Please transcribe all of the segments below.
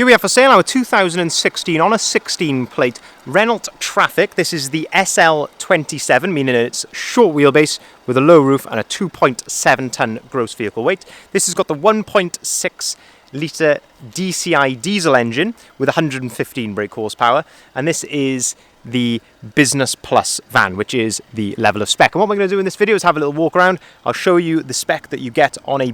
Here we have for sale our 2016 on a 16 plate Renault Trafic. This is the SL27, meaning it's short wheelbase with a low roof and a 2.7 tonne gross vehicle weight. This has got the 1.6 litre DCI diesel engine with 115 brake horsepower, and this is the Business Plus van, which is the level of spec. And what we're going to do in this video is have a little walk around. I'll show you the spec that you get on a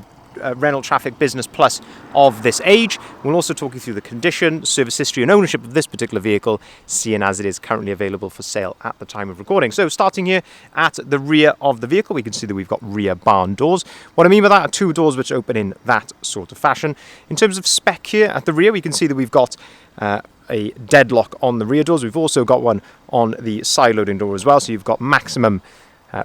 Renault Trafic Business Plus of this age. We'll also talk you through the condition, service history and ownership of this particular vehicle, seeing as it is currently available for sale at the time of recording. So starting here at the rear of the vehicle, we can see that we've got rear barn doors. What I mean by that are two doors which open in that sort of fashion. In terms of spec here at the rear, we can see that we've got a deadlock on the rear doors. We've also got one on the side loading door as well, so you've got maximum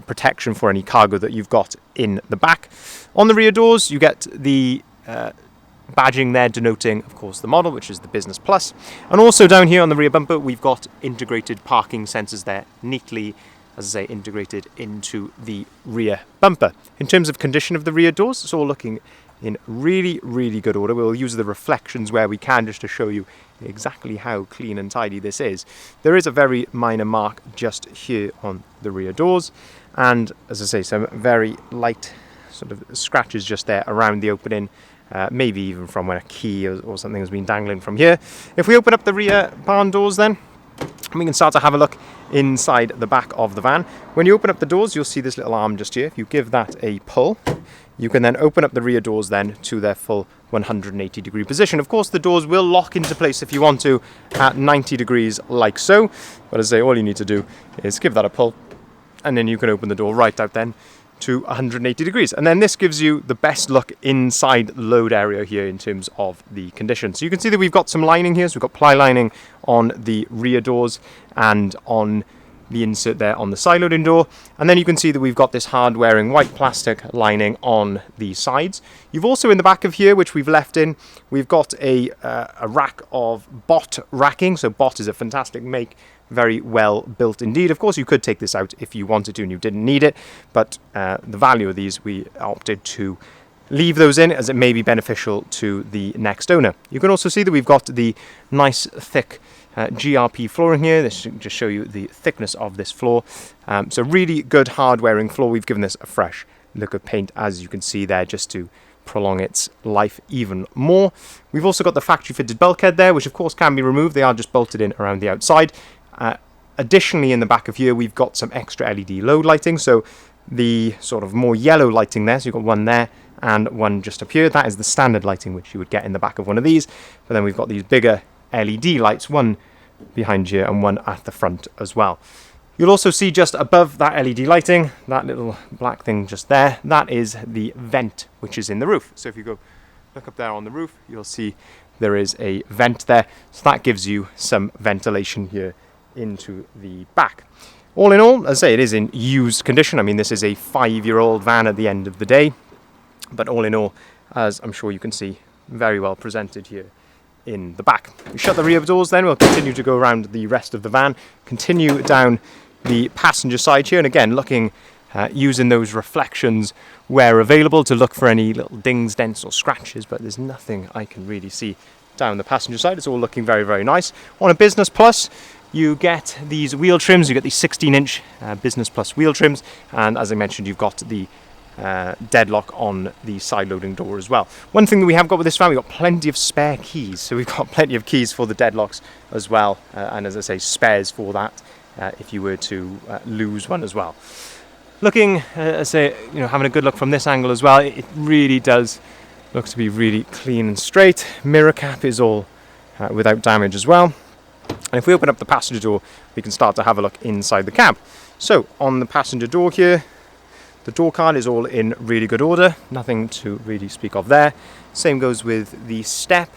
protection for any cargo that you've got in the back. On the rear doors, you get the badging there denoting, of course, the model, which is the Business Plus. And also down here on the rear bumper, we've got integrated parking sensors there, neatly, as I say, integrated into the rear bumper. In terms of condition of the rear doors, it's all looking in really, really good order. We'll use the reflections where we can just to show you exactly how clean and tidy this is. There is a very minor mark just here on the rear doors, and as I say, some very light sort of scratches just there around the opening, maybe even from when a key or something has been dangling from here. If we open up the rear barn doors then, we can start to have a look inside the back of the van. When you open up the doors, you'll see this little arm just here. If you give that a pull, you can then open up the rear doors then to their full 180-degree position. Of course, the doors will lock into place if you want to at 90 degrees like so. But as I say, all you need to do is give that a pull, and then you can open the door right out then to 180 degrees. And then this gives you the best look inside the load area here in terms of the condition. So you can see that we've got some lining here. So we've got ply lining on the rear doors and on the insert there on the side loading door. And then you can see that we've got this hard wearing white plastic lining on the sides. You've also in the back of here, which we've left in, we've got a rack of Bot racking. So Bot is a fantastic make, very well built indeed. Of course, you could take this out if you wanted to and you didn't need it, but the value of these, we opted to leave those in as it may be beneficial to the next owner. You can also see that we've got the nice thick GRP flooring here. This should just show you the thickness of this floor. So really good hard wearing floor. We've given this a fresh look of paint, as you can see there, just to prolong its life even more. We've also got the factory fitted bulkhead there, which of course can be removed. They are just bolted in around the outside. Additionally, in the back of here, we've got some extra LED load lighting. So the sort of more yellow lighting there, so you've got one there and one just up here. That is the standard lighting which you would get in the back of one of these. But then we've got these bigger LED lights, one behind here and one at the front as well. You'll also see just above that LED lighting, that little black thing just there, that is the vent which is in the roof. So if you go look up there on the roof, you'll see there is a vent there. So that gives you some ventilation here into the back. All in all, as I say, it is in used condition. I mean, this is a 5-year-old van at the end of the day, but all in all, as I'm sure you can see, very well presented here in the back. We shut the rear doors then, we'll continue to go around the rest of the van, continue down the passenger side here, and again looking using those reflections where available to look for any little dings, dents or scratches, but there's nothing I can really see down the passenger side. It's all looking very, very nice. On a Business Plus, you get these wheel trims. You get these 16-inch Business Plus wheel trims, and as I mentioned, you've got the deadlock on the side loading door as well. One thing that we have got with this van, we've got plenty of spare keys, so we've got plenty of keys for the deadlocks as well, and as I say, spares for that if you were to lose one as well. Looking, say, you know, having a good look from this angle as well, it really does look to be really clean and straight. Mirror cap is all without damage as well. And if we open up the passenger door, we can start to have a look inside the cab. So on the passenger door here, the door card is all in really good order, nothing to really speak of there. Same goes with the step.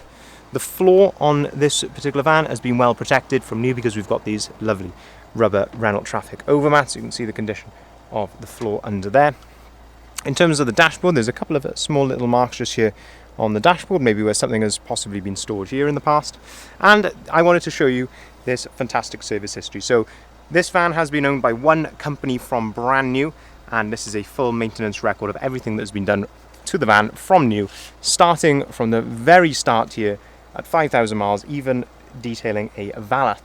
The floor on this particular van has been well protected from new because we've got these lovely rubber Renault Trafic overmats. You can see the condition of the floor under there. In terms of the dashboard, there's a couple of small little marks just here on the dashboard, maybe where something has possibly been stored here in the past. And I wanted to show you this fantastic service history. So this van has been owned by one company from brand new, and this is a full maintenance record of everything that has been done to the van from new, starting from the very start here at 5,000 miles, even detailing a valet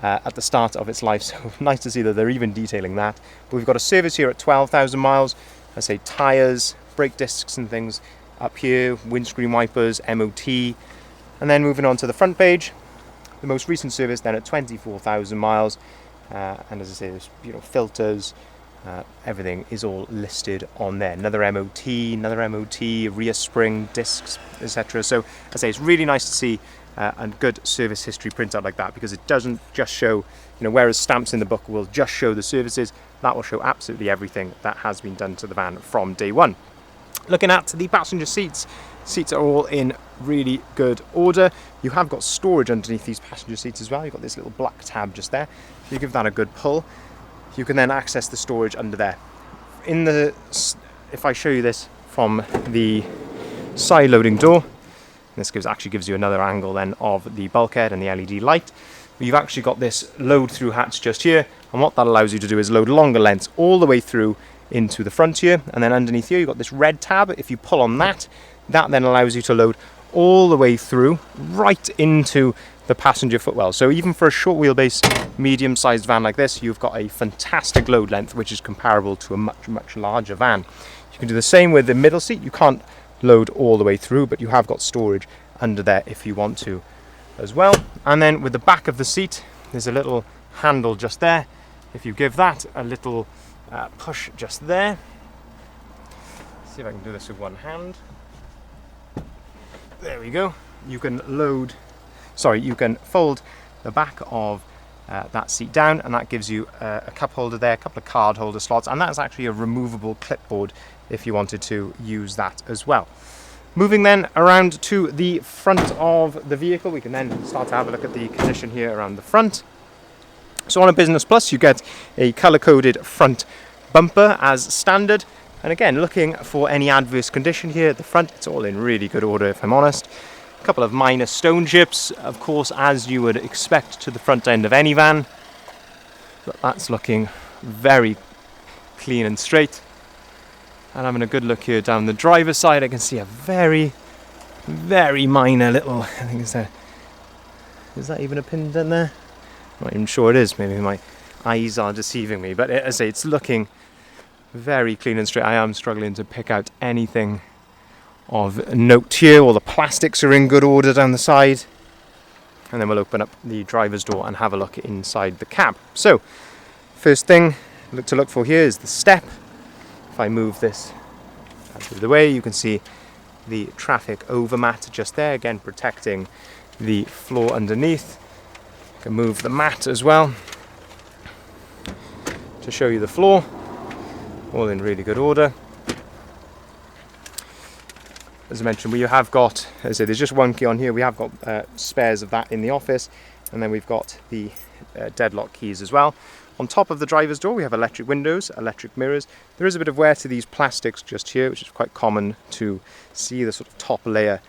at the start of its life. So nice to see that they're even detailing that. But we've got a service here at 12,000 miles. I say tyres, brake discs and things up here, windscreen wipers, MOT. And then moving on to the front page, the most recent service then at 24,000 miles. And as I say, there's, filters, everything is all listed on there. Another MOT, rear spring, discs, etc. So as I say, it's really nice to see a good service history printout like that, because it doesn't just show, whereas stamps in the book will just show the services, that will show absolutely everything that has been done to the van from day one. Looking at the passenger seats are all in really good order. You have got storage underneath these passenger seats as well. You've got this little black tab just there. If you give that a good pull, you can then access the storage under there. If I show you this from the side loading door, this actually gives you another angle then of the bulkhead and the LED light. You've actually got this load through hatch just here, and what that allows you to do is load longer lengths all the way through into the front here, and then underneath here you've got this red tab. If you pull on that then allows you to load all the way through right into the passenger footwell. So even for a short wheelbase medium-sized van like this, you've got a fantastic load length which is comparable to a much larger van. You can do the same with the middle seat. You can't load all the way through, but you have got storage under there if you want to as well. And then with the back of the seat, there's a little handle just there. If you give that a little push just there, see if I can do this with one hand. There we go. You can fold the back of that seat down, and that gives you a cup holder there, a couple of card holder slots, and that's actually a removable clipboard if you wanted to use that as well. Moving then around to the front of the vehicle, we can then start to have a look at the condition here around the front. So on a Business Plus, you get a colour-coded front bumper as standard. And again, looking for any adverse condition here at the front, it's all in really good order if I'm honest. A couple of minor stone chips, of course, as you would expect to the front end of any van. But that's looking very clean and straight. And having a good look here down the driver's side, I can see a very minor little, I think is that even a pin down there? I'm not even sure it is, maybe my eyes are deceiving me, but as I say, it's looking very clean and straight. I am struggling to pick out anything of note here. All the plastics are in good order down the side. And then we'll open up the driver's door and have a look inside the cab. So, first thing to look for here is the step. If I move this out of the way, you can see the traffic overmat just there, again protecting the floor underneath. You can move the mat as well to show you the floor. All in really good order. As I mentioned, we have got, as I say, there's just one key on here. We have got spares of that in the office, and then we've got the deadlock keys as well. On top of the driver's door, we have electric windows, electric mirrors. There is a bit of wear to these plastics just here, which is quite common to see. The sort of top layer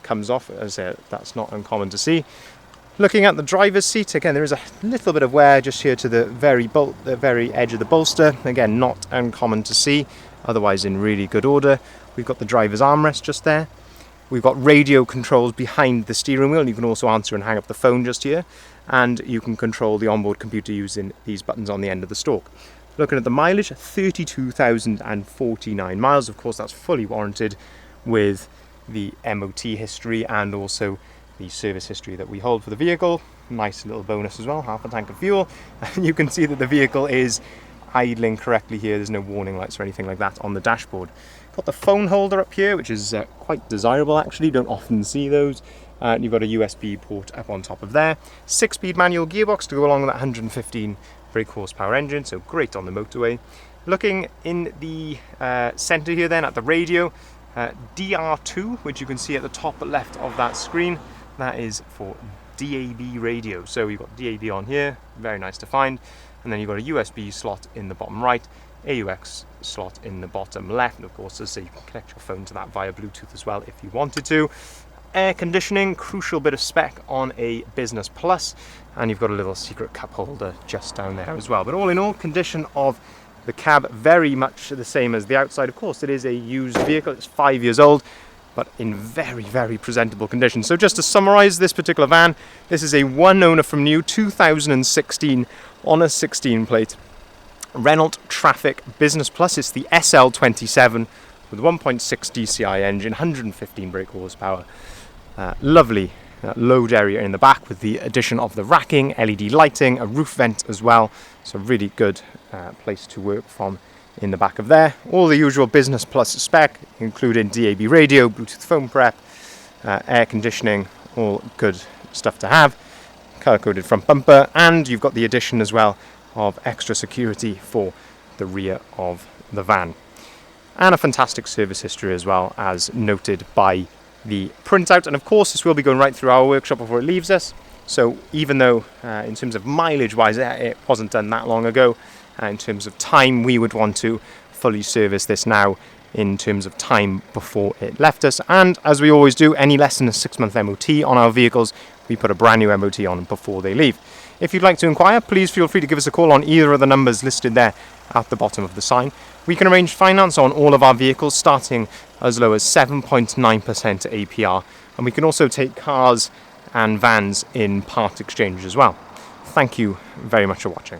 comes off. As I say, that's not uncommon to see. Looking at the driver's seat, again, there is a little bit of wear just here to the very edge of the bolster. Again, not uncommon to see, otherwise in really good order. We've got the driver's armrest just there. We've got radio controls behind the steering wheel, and you can also answer and hang up the phone just here. And you can control the onboard computer using these buttons on the end of the stalk. Looking at the mileage, 32,049 miles. Of course, that's fully warranted with the MOT history and also the service history that we hold for the vehicle. Nice little bonus as well, half a tank of fuel. And you can see that the vehicle is idling correctly here. There's no warning lights or anything like that on the dashboard. Got the phone holder up here, which is quite desirable actually. Don't often see those. You've got a USB port up on top of there. 6-speed manual gearbox to go along with that 115 brake horsepower engine, so great on the motorway. Looking in the center here then at the radio, DR2, which you can see at the top left of that screen. That is for DAB radio. So you've got DAB on here, very nice to find. And then you've got a USB slot in the bottom right, AUX slot in the bottom left. And of course, as I say, you can connect your phone to that via Bluetooth as well if you wanted to. Air conditioning, crucial bit of spec on a Business Plus. And you've got a little secret cup holder just down there as well. But all in all, condition of the cab very much the same as the outside. Of course, it is a used vehicle. It's 5 years old. but in very, very presentable condition. So just to summarise this particular van, this is a one owner from new, 2016 on a 16 plate. Renault Trafic Business Plus. It's the SL27 with 1.6 DCI engine, 115 brake horsepower. Lovely load area in the back with the addition of the racking, LED lighting, a roof vent as well. So really good place to work from in the back of there. All the usual Business Plus spec, including DAB radio, Bluetooth phone prep, air conditioning, all good stuff to have. Colour-coded front bumper, and you've got the addition as well of extra security for the rear of the van. And a fantastic service history as well, as noted by the printout. And of course, this will be going right through our workshop before it leaves us. So even though in terms of mileage-wise it wasn't done that long ago, in terms of time, we would want to fully service this now in terms of time before it left us. And as we always do, any less than a 6-month MOT on our vehicles, we put a brand new MOT on before they leave. If you'd like to inquire, please feel free to give us a call on either of the numbers listed there at the bottom of the sign. We can arrange finance on all of our vehicles starting as low as 7.9% APR, and we can also take cars and vans in part exchange as well. Thank you very much for watching.